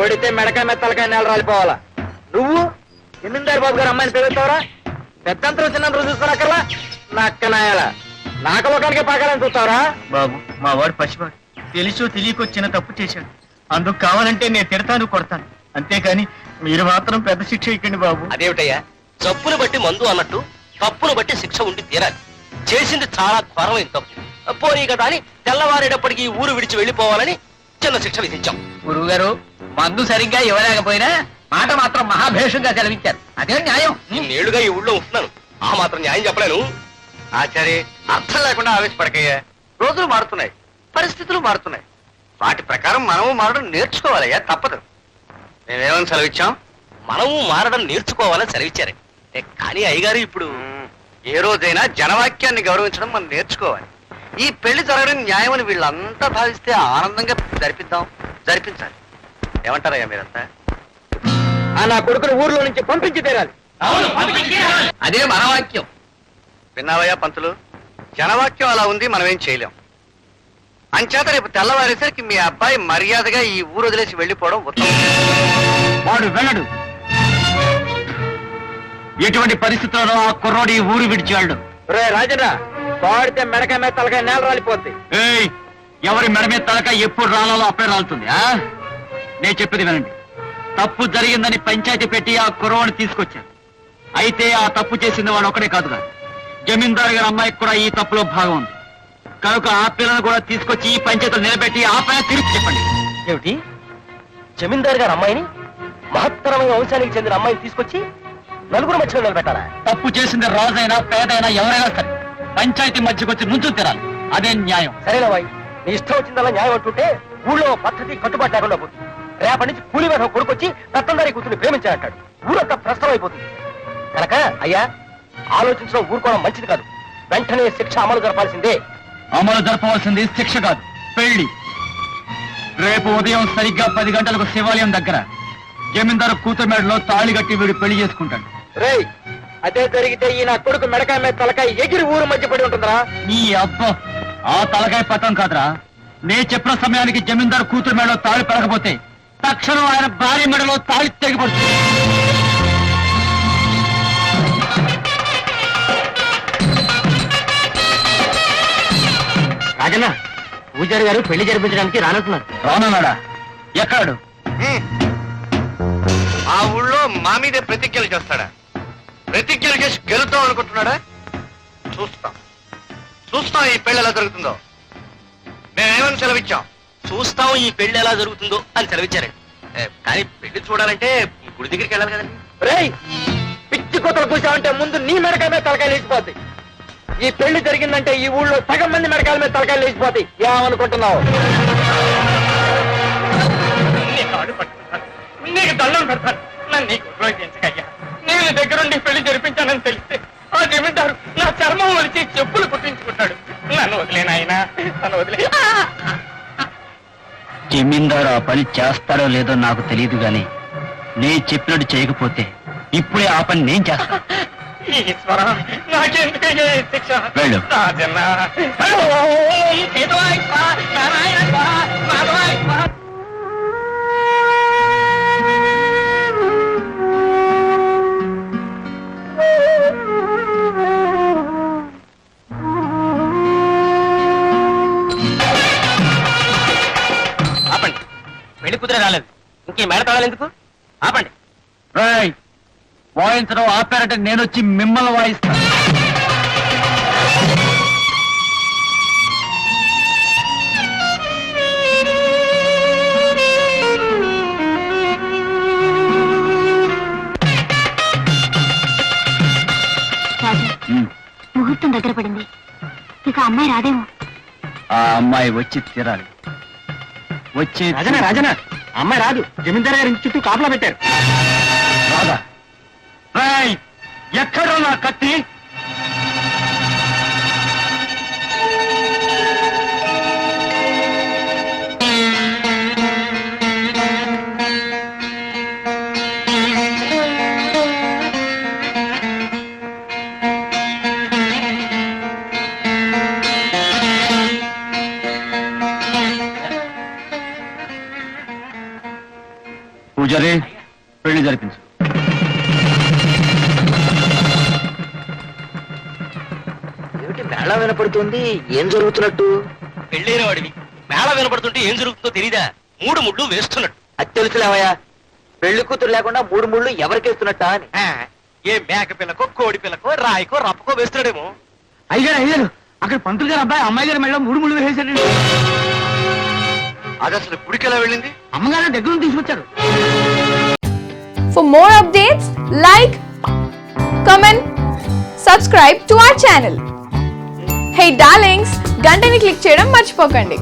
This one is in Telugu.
కొడితే మెడకాయ మీద తలకాయ నేల రాలిపోవాలా. నువ్వు జమీందారు బాబు గారు అమ్మాయిని పెరుగుతావరా? పెద్దంతరం చిన్నంతరం చూసుకోనక్కర్లా. నక్కనాయాల నాకలోకానికి పాకాలని చూస్తావరా? బాబు మా వాడు పసివాడు, తెలుసో తెలియకో చిన్న తప్పు చేశాడు. అందుకు కావాలంటే నేను తిడతాను, కొడతాను. అంతేకాని మీరు మాత్రం పెద్ద శిక్ష ఇవ్వండి బాబు. అదేమిటయ్యా, జబ్బును బట్టి మందు అన్నట్టు తప్పును బట్టి శిక్ష ఉండి తీరాలి. చేసింది చాలా ఘోరమైన తప్పు. పోనీ కదా అని తెల్లవారేటప్పటికి ఊరు విడిచి వెళ్లిపోవాలని చిన్న శిక్ష విధించాం. గురువు గారు మందు సరిగ్గా ఇవ్వలేకపోయినా మాట మాత్రం మహాభేషంగా సెలవించారు. అదే న్యాయం. నేడుగా ఈ ఊళ్ళో ఉంటున్నాను, ఆ మాత్రం న్యాయం చెప్పలేను. ఆచార్య, అర్థం లేకుండా ఆవేశపడకయ్యా. రోజులు మారుతున్నాయి, పరిస్థితులు మారుతున్నాయి. వాటి ప్రకారం మనము మారడం నేర్చుకోవాలయ్యా, తప్పదు. మేమేమని సెలవిచ్చాం? మనము మారడం నేర్చుకోవాలని సెలవిచ్చారే. కానీ అయ్యగారు ఇప్పుడు ఏ రోజైనా జనవాక్యాన్ని గౌరవించడం మనం నేర్చుకోవాలి. ఈ పెళ్లి జరగడం న్యాయమని వీళ్ళంతా భావిస్తే ఆనందంగా జరిపించాలి. ఏమంటారయ్యా మీరంతా? నా కొడుకుని ఊర్లో నుంచి పంపించి తీరాలి. అదే మనవాక్యం. విన్నావయ్యా పంతులు, జనవాక్యం అలా ఉంది, మనమేం చేయలేం. అంచేత రేపు తెల్లవారేసరికి మీ అబ్బాయి మర్యాదగా ఈ ఊరు వదిలేసి వెళ్లిపోవడం ఉత్తమం. వాడు వెళ్ళడు. ఎటువంటి పరిస్థితుల్లో ఆ కుర్రోడు ఈ ఊరు విడిచాడు. రే రాజన్న, పాడితే మెడకాయ మీద తలకాయ నేల రాలిపోద్ది. ఎవరి మెడ మీద తలకాయ ఎప్పుడు రాలాలో అప్పుడే రాలుతుంది. నేను చెప్పేది వినండి. తప్పు జరిగిందని పంచాయతీ పెట్టి ఆ కుర్రోడిని తీసుకొచ్చారు. అయితే ఆ తప్పు చేసింది వాడు ఒకడే కాదుగా, జమీందారు గారి అమ్మాయికి కూడా ఈ తప్పులో భాగం ఉంది. కనుక ఆ పిల్లను కూడా తీసుకొచ్చి ఈ పంచాయతీలో నిలబెట్టి ఆ పైన తిరిగి చెప్పండి. ఏమిటి, జమీందారు గారు అమ్మాయిని, మహత్తరమైన వంశానికి చెందిన అమ్మాయిని తీసుకొచ్చి నలుగురు మధ్యలో నిలబెట్టాలా? తప్పు చేసింది రాజైనా పేదైనా ఎవరైనా సరే పంచాయతీ మధ్యకు వచ్చి నుంచు తీరాలి. అదే న్యాయం. సరేనా బాయ్, నీ ఇష్టం వచ్చిందల్లా న్యాయం అంటుంటే ఊళ్ళో పద్ధతి కట్టుబాటు లేకుండా పోతుంది. రేపటి నుంచి కూలి మీద కొడుకొచ్చి రత్నందారి కూతుర్ని ప్రేమించాలంటాడు. ఊరంతా ప్రశ్నం అయిపోతుంది. కనుక అయ్యా, ఆలోచించడం ఊరుకోవడం మంచిది కాదు. వెంటనే శిక్ష అమలు జరపాల్సిందే. అమలు జరపవలసింది శిక్ష కాదు, పెళ్లి. రేపు ఉదయం సరిగ్గా 10 గంటలకు శివాలయం దగ్గర జమీందారు కూతురు మెడలో తాళి కట్టి వీడు పెళ్లి చేసుకుంటాడు. రేయ్, అదే జరిగితే ఈ నా కొడుకు మెడకాయ మీద తలకాయ ఎగిరి ఊరు మధ్య పడి ఉంటుందిరా. నీ అబ్బో, ఆ తలకాయ పట్టం కాదురా. నే చెప్పిన సమయానికి జమీందారు కూతురు మెడలో తాళి పెరగపోతే తక్షణం ఆయన భార్య మెడలో తాళి తెగిపడుతుంది. రాజన్న, పూజారి గారు పెళ్లి జరిపించడానికి రానంటున్నారు. రానన్నాడా? ఎక్కడు? ఆ ఊళ్ళో మా మీదే ప్రతిజ్ఞలు చేస్తాడా? ప్రతిజ్ఞలు చేసి గెలుద్దాం అనుకుంటున్నాడా? చూస్తాం ఈ పెళ్లి ఎలా జరుగుతుందో. మేమేమని సెలవిచ్చాం? చూస్తాం ఈ పెళ్లి ఎలా జరుగుతుందో అని సెలవిచ్చారండి. కానీ పెళ్లి చూడాలంటే గుడి దగ్గరికి వెళ్ళాలి కదండి. రేయ్, పిచ్చి కొత్తలు కూర్చావంటే ముందు నీ మెడకాయ మీద తలకాయ లేచిపోద్ది. ఈ పెళ్లి జరిగిందంటే ఈ ఊళ్ళో సగం మంది మెడకాయల మీద తలకాయలు లేచిపోతాయి. ఏమనుకుంటున్నావు? నీకు దండం పెడతాను, నన్ను నీకు ఉపయోగించకయ్యా. నేను దగ్గరుండి పెళ్లి జరిపించానని తెలిస్తే ఆ జమీందారు నా చర్మం వలిచి చెప్పులు కుట్టించుకుంటాడు. నన్ను వదిలేనాయనా, నన్ను వదిలే. జమీందారు ఆ పని చేస్తాడో లేదో నాకు తెలియదు గాని నేను చెప్పినట్టు చేయకపోతే ఇప్పుడే ఆ పని నేను చేస్తాను. ఈశ్వర, నాకెందుకయ్యా ఈ శిక్ష? వెళ్ళు. ఆపండి, పెళ్లి కుదిరే రాలేదు. ఇంకే మేడ తాళాలు ఎందుకు? ఆపండి. వాయించడం ఆపారంటే నేను వచ్చి మిమ్మల్ని వాయిస్తాను. ముహూర్తం దగ్గర పడింది, ఇక అమ్మాయి రాదేమో. ఆ అమ్మాయి వచ్చి తీరాలి. వచ్చి రాజనా, అమ్మాయి రాదు. జమీందారు గారి ఇంటి చుట్టూ కాపలా పెట్టారు. రాదా? ఎక్కడో నా కత్తి? పూజారి పెళ్లి జరిపించు. ఏమిటి మేళ వినపడుతుంది? ఏం జరుగుతున్నట్టు? పెళ్ళైన వాడివి మేళ వినపడుతుంటే ఏం జరుగుతుందో తెలీదా? 3 ముళ్ళు వేస్తున్నట్టు. అది తెలుసులేవయ్యా. పెళ్లి కూతురు లేకుండా 3 ముళ్ళు ఎవరికేస్తున్నట్టా అని. ఏ మేక పిల్లకో కోడి పిల్లకో రాయికో రప్పకో వేస్తున్నాడేమో. అయ్యారు అక్కడ పంతులు గారు అబ్బాయి అమ్మాయి గారి మెళ్ళ 3 ముళ్ళు వేసాడండి. అది అసలు గుడికి ఎలా వెళ్ళింది? అమ్మగారు దగ్గర నుంచి తీసుకొచ్చారు. For more updates, like, comment, subscribe to our channel. Hey darlings, గంటని click చేయడం మర్చిపోకండి.